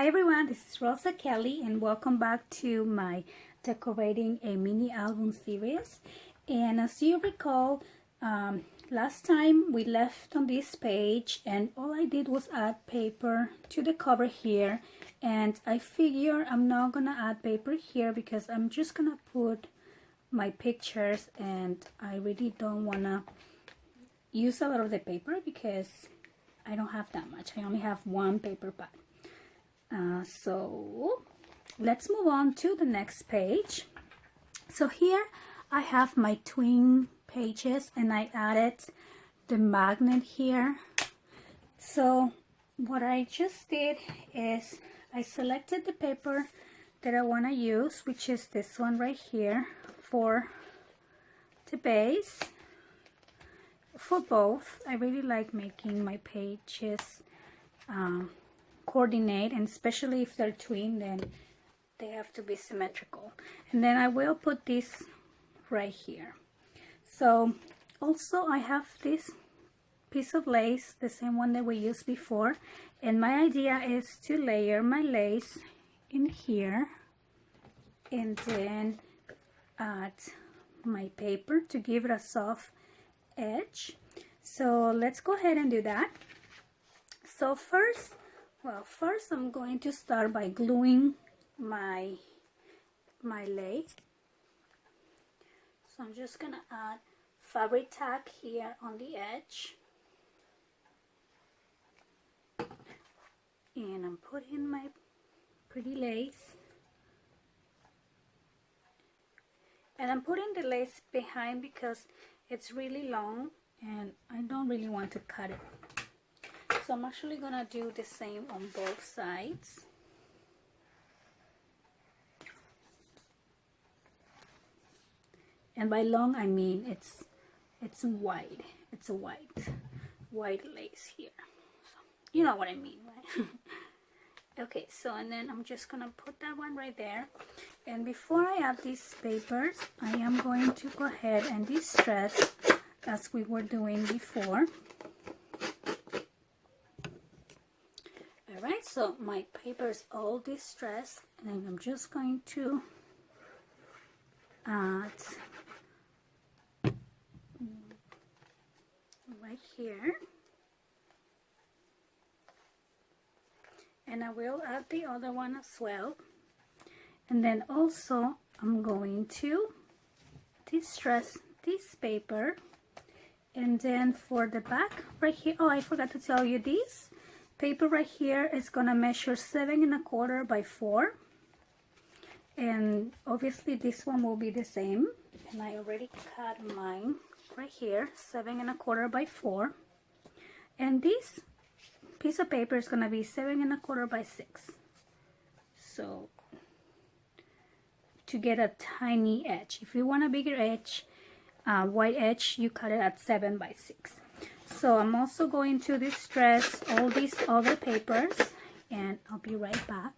Hi everyone, this is Rosa Kelly and welcome back to my decorating a mini album series. And as you recall, last time we left on this page and all I did was add paper to the cover here, and I figure I'm not gonna add paper here because I'm just gonna put my pictures and I really don't wanna use a lot of the paper because I don't have that much. I only have one paper pad. So let's move on to the next page. So here I have my twin pages and I added the magnet here. So what I just did is I selected the paper that I want to use, which is this one right here for the base. For both, I really like making my pages coordinate, and especially if they're twin, then they have to be symmetrical. And then I will put this right here. So also I have this piece of lace, the same one that we used before, and my idea is to layer my lace in here and then add my paper to give it a soft edge. So let's go ahead and do that. So first I'm going to start by gluing my lace. So I'm just gonna add fabric tack here on the edge, and I'm putting my pretty lace, and I'm putting the lace behind because it's really long and I don't really want to cut it. So I'm actually gonna do the same on both sides. And by long I mean it's wide. It's a white lace here. So, you know what I mean, right? Okay, so and then I'm just gonna put that one right there. And before I add these papers, I am going to go ahead and distress as we were doing before. Alright, so my paper is all distressed, and then I'm just going to add right here, and I will add the other one as well. And then also I'm going to distress this paper, and then for the back right here, oh, I forgot to tell you, this paper right here is gonna measure 7 1/4 by 4, and obviously this one will be the same, and I already cut mine right here, 7 1/4 by 4, and this piece of paper is gonna be 7 1/4 by 6. So to get a tiny edge, if you want a bigger edge, white edge, you cut it at 7 by 6. So I'm also going to distress all these other papers, and I'll be right back.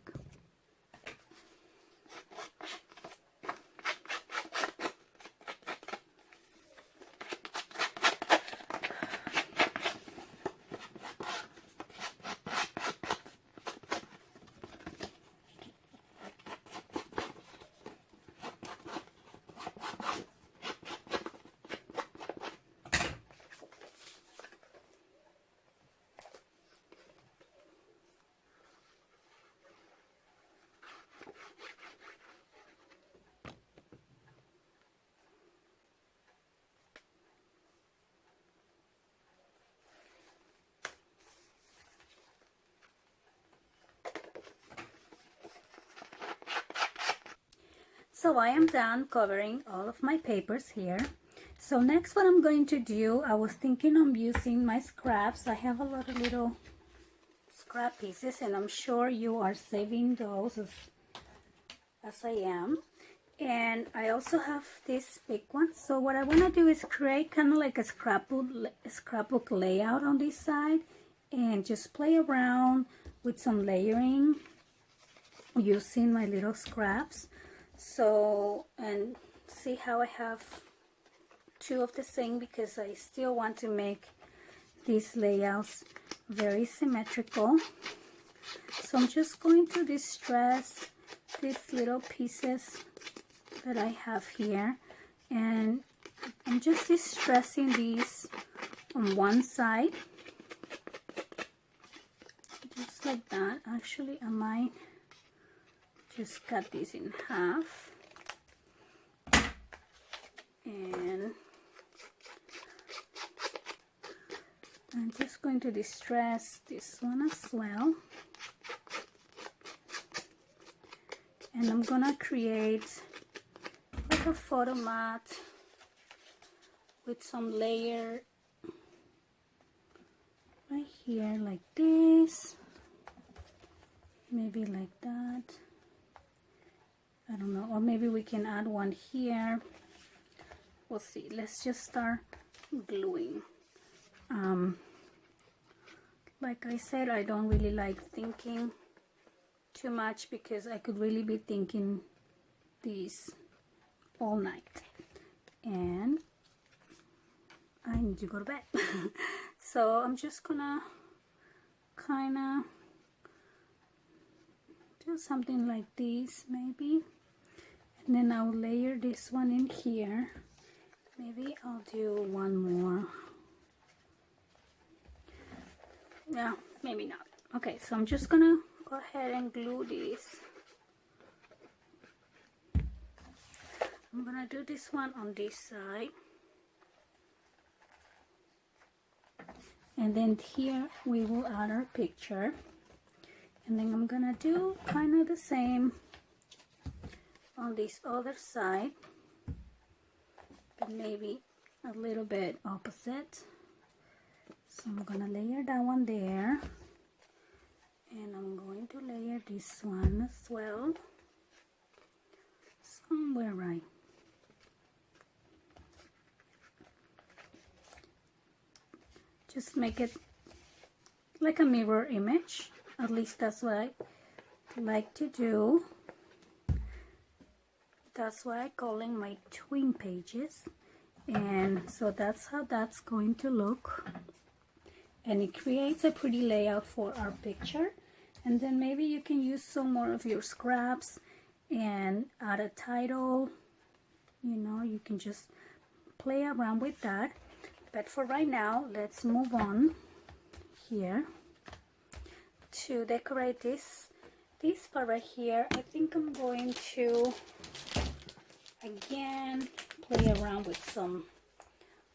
So I am done covering all of my papers here. So next what I'm going to do, I was thinking of using my scraps. I have a lot of little scrap pieces, and I'm sure you are saving those as I am. And I also have this big one. So what I want to do is create kind of like a scrapbook layout on this side, and just play around with some layering using my little scraps. So, and see how I have two of the same, because I still want to make these layouts very symmetrical. So I'm just going to distress these little pieces that I have here, and I'm just distressing these on one side, just like that. Actually, I might just cut this in half, and I'm just going to distress this one as well. And I'm gonna create like a photo mat with some layer right here, like this, maybe like that. I don't know, or maybe we can add one here. We'll see. Let's just start gluing. Like I said, I don't really like thinking too much because I could really be thinking these all night and I need to go to bed. So I'm just gonna kind of do something like this maybe, and then I'll layer this one in here. Maybe I'll do one more. Yeah, maybe not. Okay, so I'm just gonna go ahead and glue this. I'm gonna do this one on this side, and then here we will add our picture, and then I'm gonna do kind of the same on this other side, but maybe a little bit opposite. So I'm gonna layer that one there, and I'm going to layer this one as well, somewhere right. Just make it like a mirror image. At least that's what I like to do. That's why I'm calling my twin pages. And so that's how that's going to look. And it creates a pretty layout for our picture. And then maybe you can use some more of your scraps and add a title. You know, you can just play around with that. But for right now, let's move on here to decorate this part right here. I think I'm going to again play around with some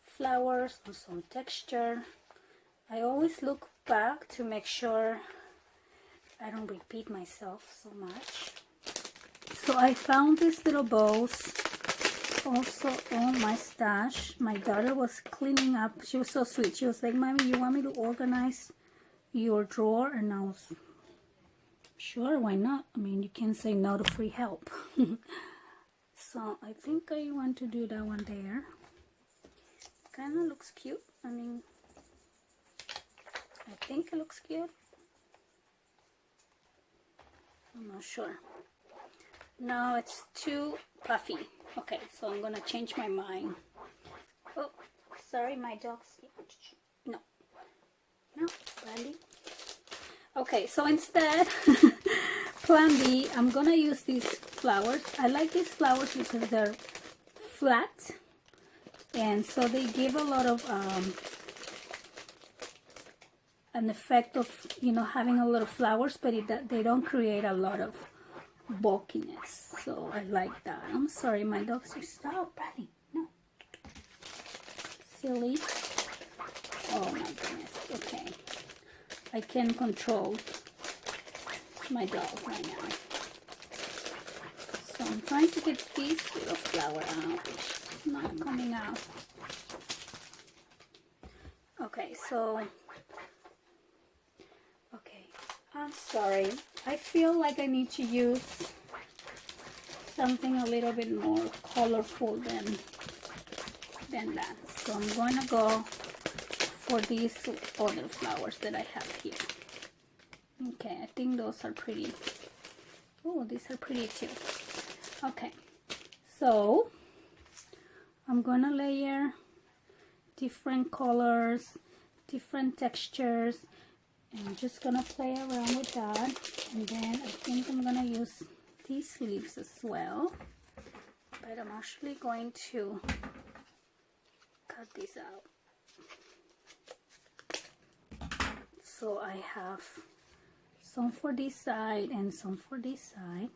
flowers or some texture. I always look back to make sure I don't repeat myself so much. So I found these little bows also on my stash. My daughter was cleaning up. She was so sweet. She was like, "Mommy, you want me to organize your drawer?" And I was, sure, why not? I mean, you can't say no to free help. So I think I want to do that one there. Kind of looks cute. I mean, I think it looks cute. I'm not sure. No, it's too puffy. Okay, so I'm gonna change my mind. Oh, sorry, my dog's here. No, Brandy. Okay, so instead, plan B, I'm gonna use these flowers. I like these flowers because they're flat, and so they give a lot of an effect of, you know, having a lot of flowers, but they don't create a lot of bulkiness. So I like that. I'm sorry, my dog's just stop, Brandy. No, silly. Oh my goodness. Okay, I can control my dog right now. So I'm trying to get this little flower out. It's not coming out. Okay, so I'm sorry. I feel like I need to use something a little bit more colorful than that. So I'm going to go for these other flowers that I have here. Okay, I think those are pretty. Oh, these are pretty too. Okay, so I'm going to layer different colors, different textures. And I'm just gonna play around with that, and then I think I'm gonna use these leaves as well, but I'm actually going to cut these out. So I have some for this side and some for this side.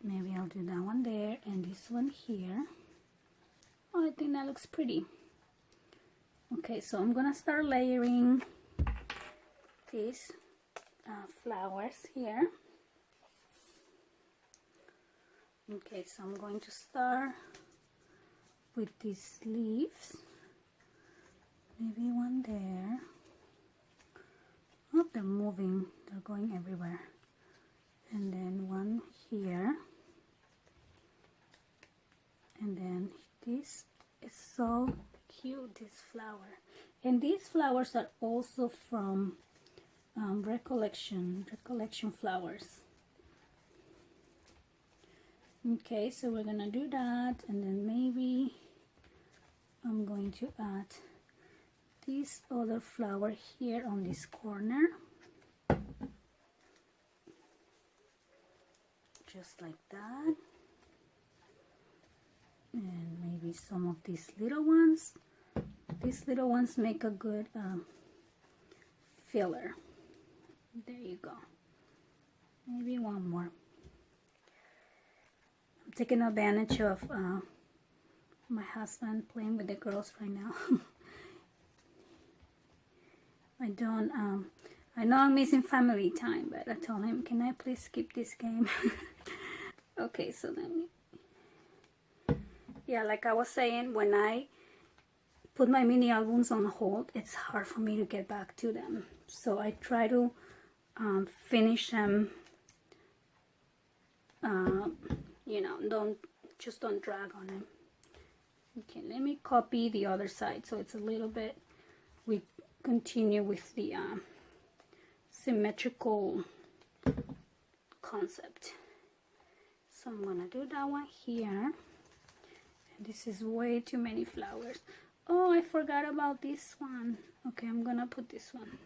Maybe I'll do that one there and this one here. Oh, I think that looks pretty. Okay, so I'm gonna start layering these flowers here. Okay, so I'm going to start with these leaves. Maybe one there. Oh, they're moving, they're going everywhere. And then one here. And then this is so cute, this flower. And these flowers are also from recollection flowers. Okay, so we're gonna do that, and then maybe I'm going to add this other flower here on this corner, just like that. And maybe some of these little ones. These little ones make a good filler. There you go. Maybe one more. I'm taking advantage of my husband playing with the girls right now. I know I'm missing family time, but I told him, can I please skip this game? Okay, so let me, yeah, like I was saying, when I put my mini albums on hold, it's hard for me to get back to them. So I try to finish them, you know, don't drag on them. Okay, let me copy the other side so it's a little bit, we continue with the symmetrical concept. So I'm gonna do that one here. And this is way too many flowers. Oh, I forgot about this one. Okay, I'm gonna put this one.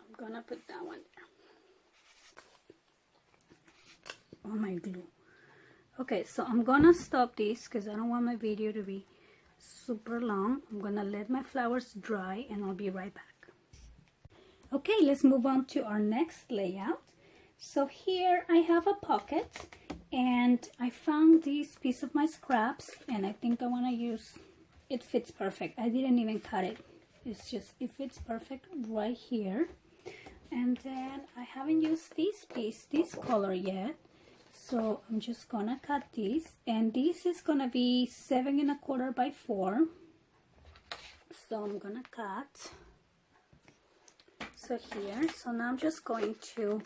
I'm gonna put that one there. Oh, my glue. Okay, so I'm gonna stop this because I don't want my video to be super long. I'm gonna let my flowers dry and I'll be right back. Okay, let's move on to our next layout. So here I have a pocket, and I found this piece of my scraps, and I think I want to use, it fits perfect. I didn't even cut it. It's just, it fits perfect right here. And then I haven't used this color yet. So I'm just gonna cut this, and this is gonna be 7 1/4 by 4. So I'm gonna cut. So here, so now I'm just going to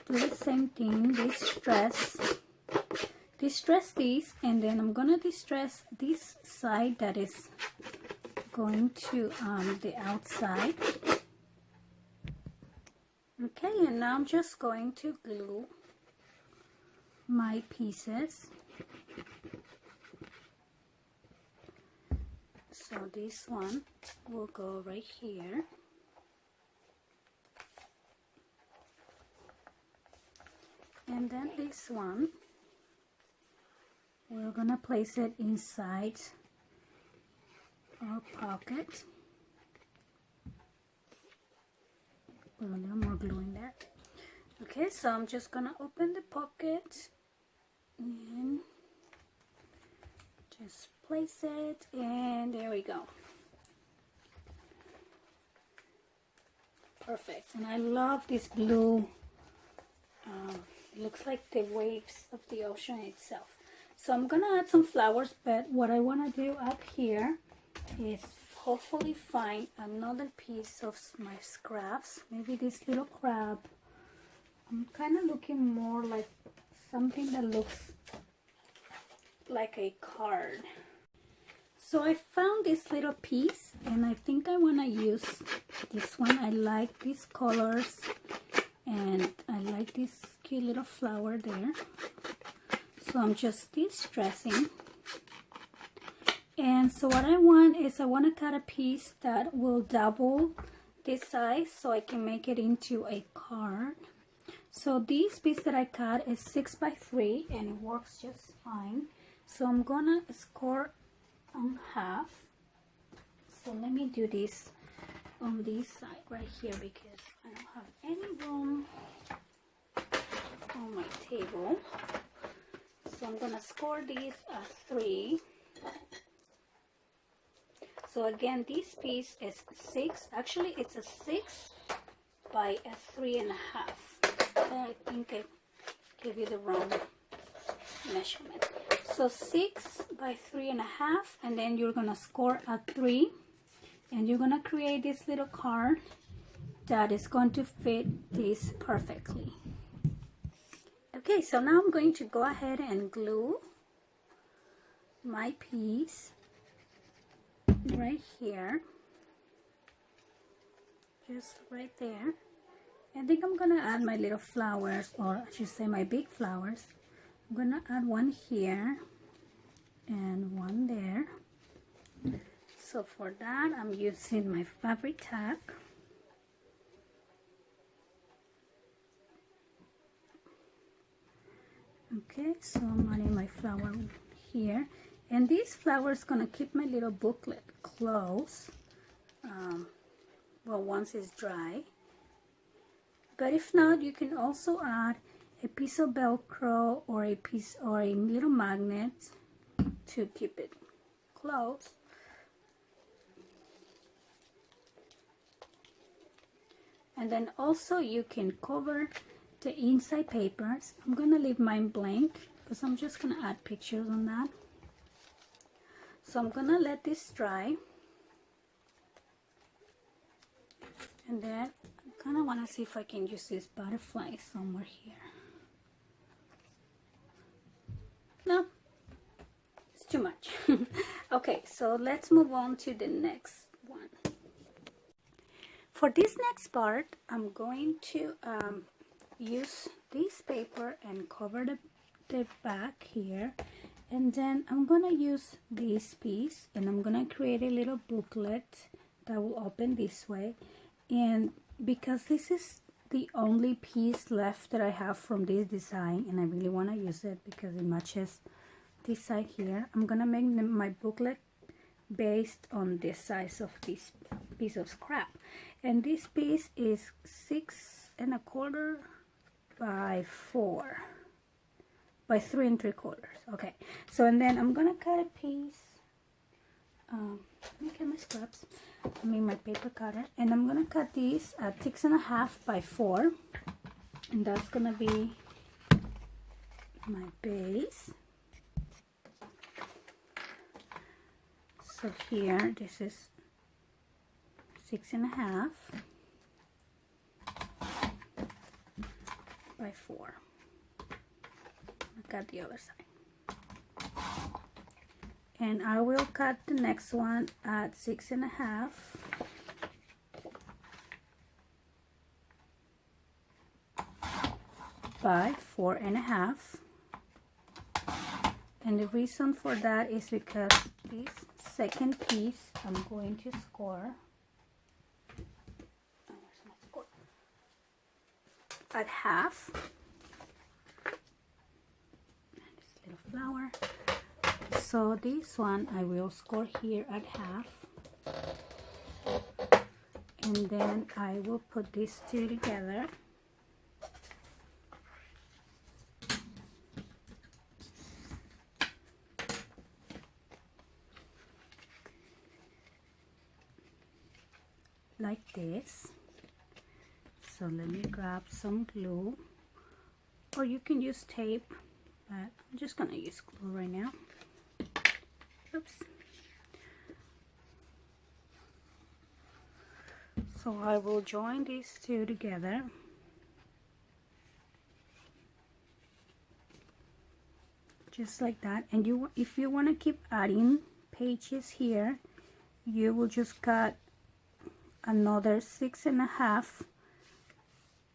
do the same thing, distress this, and then I'm gonna distress this side that is going to the outside. Okay, and now I'm just going to glue my pieces. So this one will go right here. And then this one, we're gonna place it inside our pocket. Put a little more glue in there. Okay, so I'm just gonna open the pocket and just place it, and there we go. Perfect. And I love this blue. It looks like the waves of the ocean itself. So I'm gonna add some flowers, but what I want to do up here is hopefully find another piece of my scraps. Maybe this little crab. I'm kind of looking more like something that looks like a card. So I found this little piece, and I think I want to use this one. I like these colors, and I like this cute little flower there. So I'm just distressing. And so what I want is I want to cut a piece that will double this size so I can make it into a card. So this piece that I cut is 6 by 3 and it works just fine. So I'm gonna score on half. So let me do this on this side right here because I don't have any room on my table. So I'm gonna score these at 3. So again, this piece is 6. Actually, it's a 6 by a 3.5. I think I gave you the wrong measurement. So 6 by 3.5, and then you're gonna score at 3, and you're gonna create this little card that is going to fit this perfectly. Okay, so now I'm going to go ahead and glue my piece right here, just right there. I think I'm gonna add my little flowers, or I should say my big flowers. I'm gonna add one here and one there. So for that, I'm using my fabric tack. Okay, so I'm adding my flower here, and this flower is gonna keep my little booklet closed. Well, once it's dry. But if not, you can also add a piece of Velcro or a little magnet to keep it closed. And then also you can cover the inside papers. I'm gonna leave mine blank because I'm just gonna add pictures on that. So I'm gonna let this dry, and then I kind of want to see if I can use this butterfly somewhere here. No, it's too much. Okay, so let's move on to the next one. For this next part, I'm going to use this paper and cover the back here, and then I'm gonna use this piece and I'm gonna create a little booklet that will open this way. And because this is the only piece left that I have from this design and I really want to use it because it matches this side here, I'm gonna make my booklet based on the size of this piece of scrap. And this piece is 6.25 by 4 by 3 3/4. Okay, so and then I'm gonna cut a piece. Let me get my scraps. I mean my paper cutter, and I'm gonna cut these at 6.5 by 4, and that's gonna be my base. So here, this is 6.5 by 4. I got the other side. And I will cut the next one at 6.5 by 4.5. And the reason for that is because this second piece I'm going to score. Where's my score? At half. And this little flower. So this one I will score here at half, and then I will put these two together. Like this. So let me grab some glue, or you can use tape, but I'm just gonna use glue right now. Oops. So I will join these two together. Just like that. And if you want to keep adding pages here, you will just cut another 6.5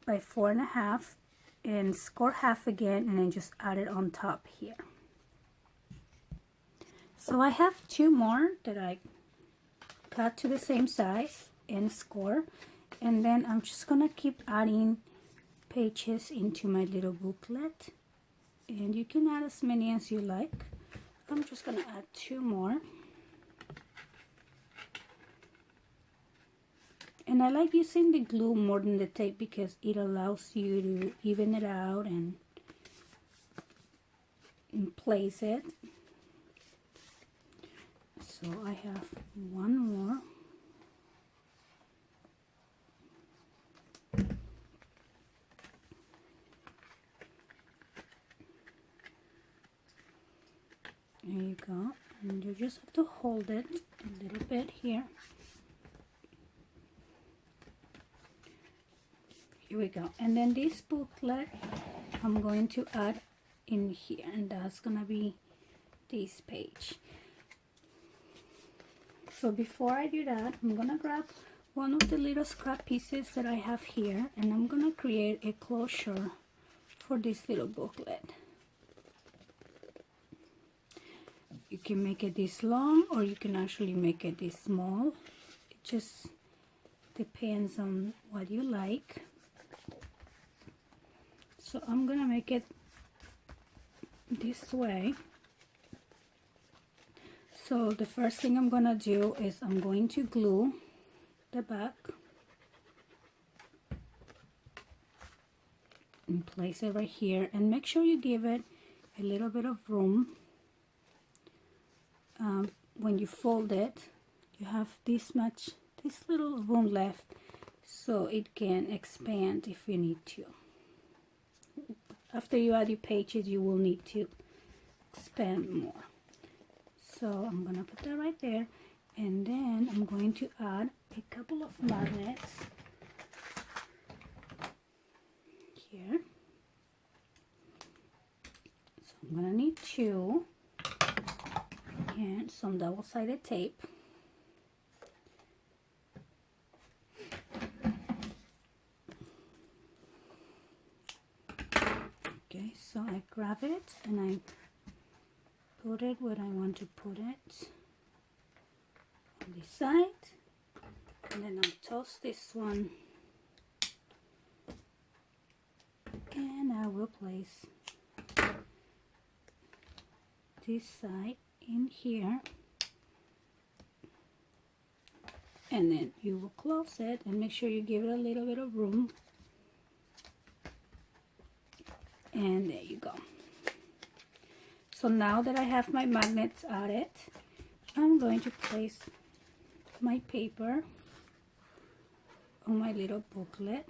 by 4.5 and score half again, and then just add it on top here. So I have two more that I cut to the same size and score, And then I'm just gonna keep adding pages into my little booklet, and you can add as many as you like. I'm just gonna add 2 more. And I like using the glue more than the tape because it allows you to even it out and place it. So I have 1 more. There you go. And you just have to hold it a little bit here. Here we go. And then this booklet I'm going to add in here, and that's gonna be this page. So before I do that, I'm gonna grab one of the little scrap pieces that I have here, and I'm gonna create a closure for this little booklet. You can make it this long, or you can actually make it this small. It just depends on what you like. So I'm gonna make it this way. So the first thing I'm gonna do is I'm going to glue the back and place it right here, and make sure you give it a little bit of room. When you fold it, you have this little room left, so it can expand if you need to. After you add your pages, you will need to expand more. So I'm gonna put that right there, and then I'm going to add a couple of magnets here. So I'm gonna need 2 and some double-sided tape. Okay, so I grab it and I put it where I want to put it on this side, and then I'll toss this one, and I will place this side in here, and then you will close it and make sure you give it a little bit of room, and there you go. So now that I have my magnets added, I'm going to place my paper on my little booklet.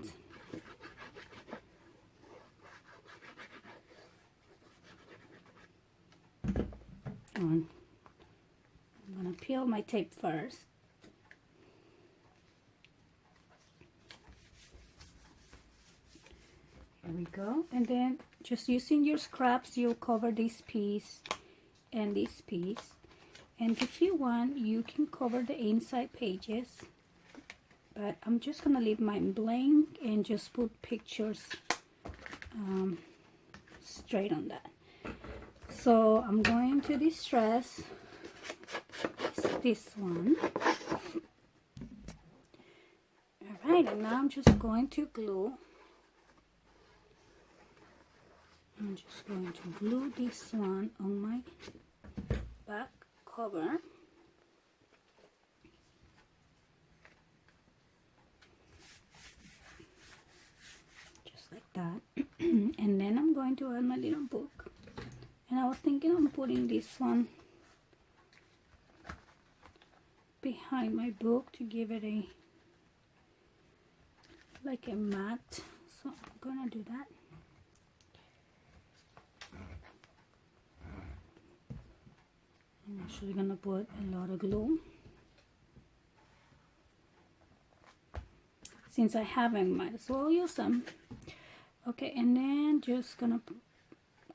I'm going to peel my tape first. Here we go. And then just using your scraps, you'll cover this piece and this piece. And if you want, you can cover the inside pages, but I'm just gonna leave mine blank and just put pictures straight on that. So I'm going to distress this one. Alright, and now I'm just going to glue. I'm just going to glue this one on my back cover. Just like that. And then I'm going to add my little book. And I was thinking of putting this one behind my book to give it a like a mat. So I'm gonna do that. I'm actually gonna put a lot of glue. Since I haven't, might as well use them. Okay, and then just gonna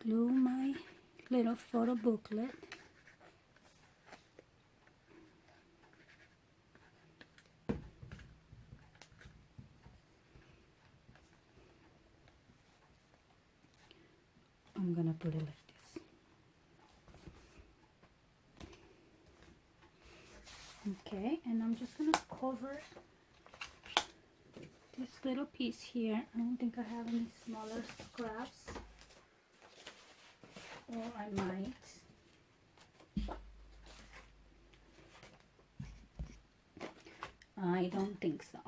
glue my little photo booklet. I'm gonna put it like this. Okay, and I'm just gonna cover this little piece here. I don't think I have any smaller scraps, or I might. I don't think so.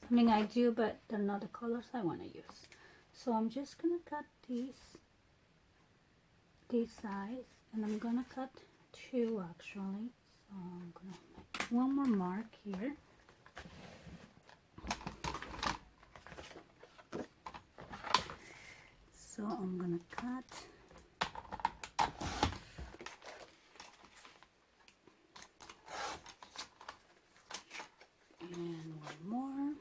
I mean, I do, but they're not the colors I want to use. So I'm just gonna cut this size, and I'm gonna cut two actually. So I'm gonna make one more mark here. So I'm gonna cut and one more.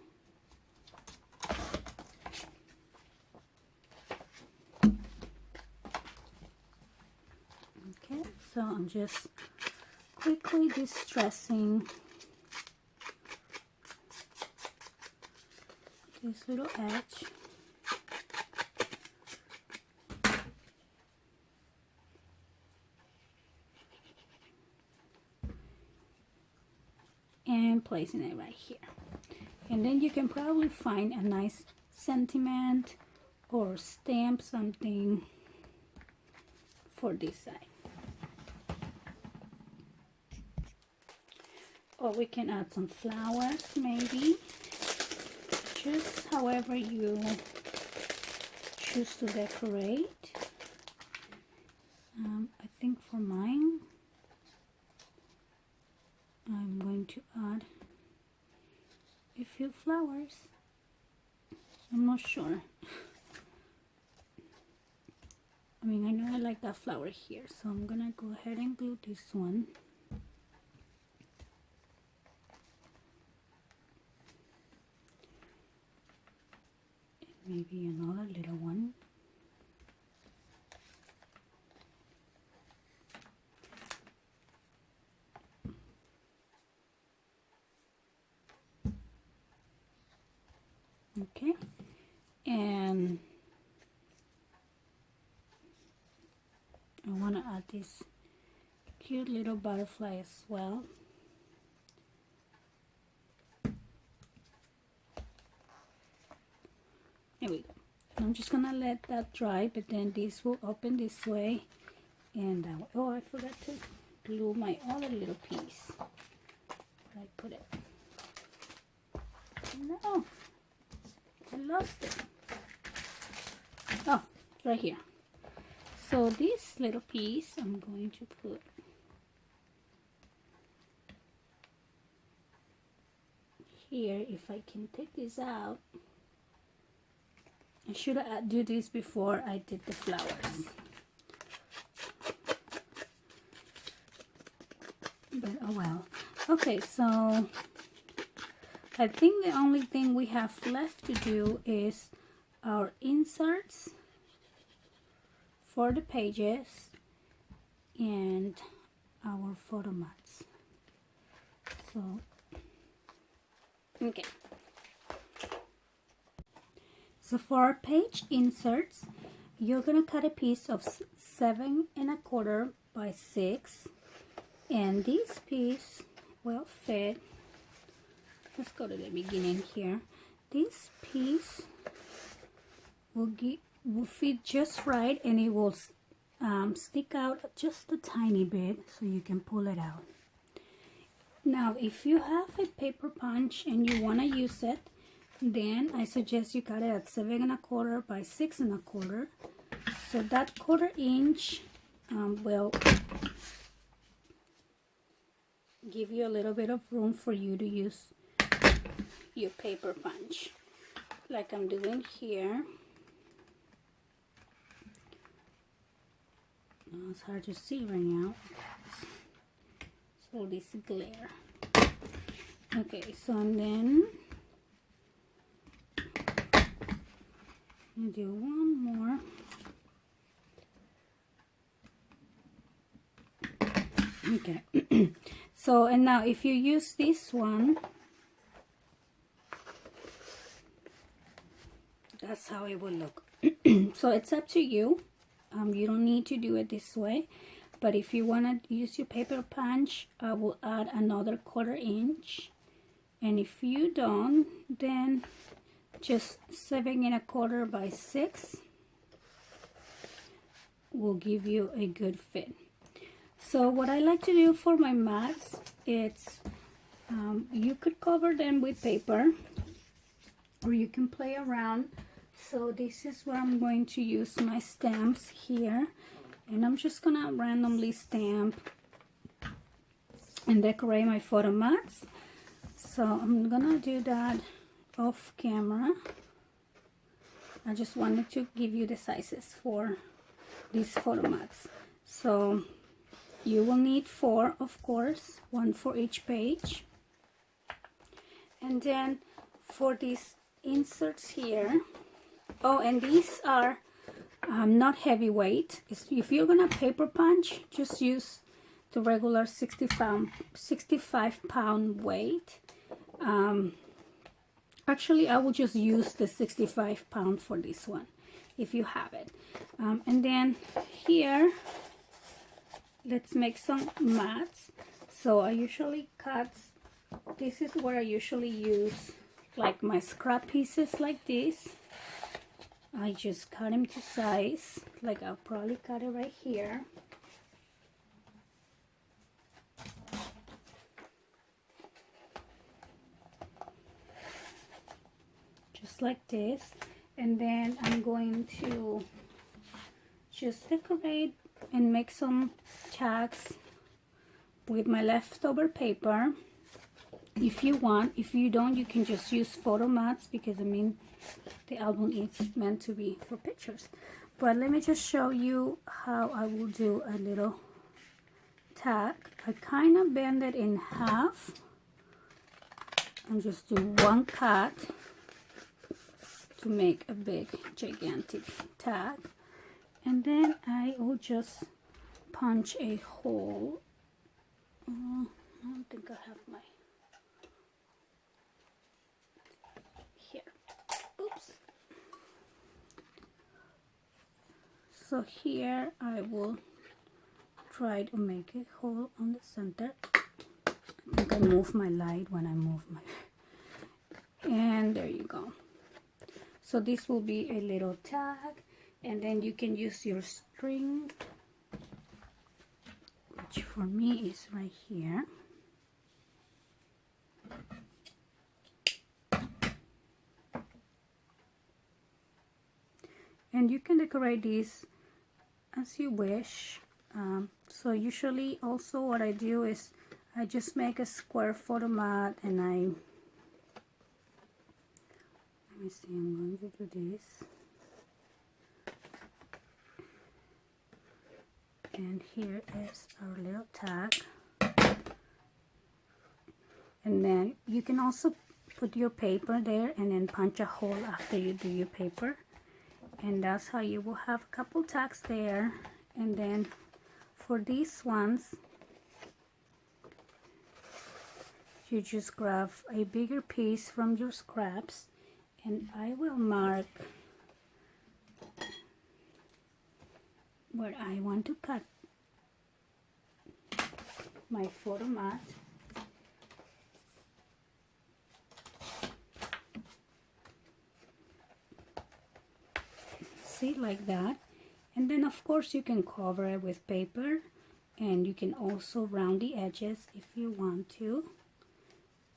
Okay, so I'm just quickly distressing this little edge. And placing it right here. And then you can probably find a nice sentiment or stamp something for this side. Or we can add some flowers maybe. Just however you choose to decorate. I think for mine, I'm going to add a few flowers. I'm not sure. I mean, I know I like that flower here, so I'm gonna go ahead and glue this one. And maybe another little one. Okay, and I want to add this cute little butterfly as well. There we go. I'm just gonna let that dry, but then this will open this way, and oh, I forgot to glue my other little piece. Where I put it? No. I lost it. Oh, right here. So this little piece I'm going to put here. If I can take this out, I should have do this before I did the flowers. But oh well. Okay, so I think the only thing we have left to do is our inserts for the pages and our photo mats. So, okay. So for our page inserts, you're gonna cut a piece of 7 1/4 by 6, and this piece will fit. Let's go to the beginning here. This piece will fit just right, and it will stick out just a tiny bit, so you can pull it out. Now, if you have a paper punch and you want to use it, then I suggest you cut it at 7 1/4 by 6 1/4. So that 1/4 inch will give you a little bit of room for you to use your paper punch, like I'm doing here. Oh, it's hard to see right now. So this glare. Okay, so and then I'll do one more. Okay. So, and now if you use this one, that's how it will look. So it's up to you. You don't need to do it this way, but if you want to use your paper punch, I will add another 1/4 inch, and if you don't, then just 7¼ by 6 will give you a good fit. So what I like to do for my mats, it's you could cover them with paper or you can play around. So this is where I'm going to use my stamps here, and I'm just gonna randomly stamp and decorate my photo mats. So I'm gonna do that off camera. I just wanted to give you the sizes for these photo mats. So you will need 4, of course, 1 for each page. And then for these inserts here, oh, and these are not heavyweight. If you're gonna paper punch, just use the regular 65-pound weight. Actually, I will just use the 65-pound for this one, if you have it. And then here, let's make some mats. So I usually cut, this is where I usually use like my scrap pieces like this. I just cut them to size, like I'll probably cut it right here. Just like this. And then I'm going to just decorate and make some tags with my leftover paper. If you want, if you don't, you can just use photo mats, because I mean the album is meant to be for pictures. But let me just show you how I will do a little tag. I kind of bend it in half and just do one cut to make a big gigantic tag, and then I will just punch a hole. I don't think I have my here. Oops. So here I will try to make a hole on the center. I think I move my light when I move my, and there you go. So this will be a little tag, and then you can use your string, which for me is right here. And you can decorate these as you wish. So usually also what I do is I just make a square photo mat, and let me see, I'm going to do this. And here is our little tag. And then you can also put your paper there and then punch a hole after you do your paper. And that's how you will have a couple tags there. And then for these ones, you just grab a bigger piece from your scraps, and I will mark where I want to cut my photo mat. See, like that. And then of course you can cover it with paper, and you can also round the edges if you want to.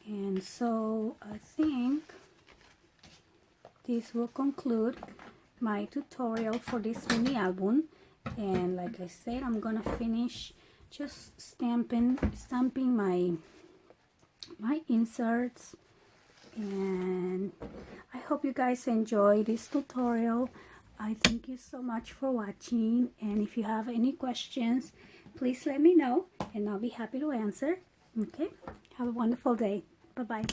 And so I think this will conclude my tutorial for this mini album. And like I said, I'm gonna finish just stamping my inserts. And I hope you guys enjoy this tutorial. I thank you so much for watching, and if you have any questions, please let me know and I'll be happy to answer. Okay, have a wonderful day. Bye bye.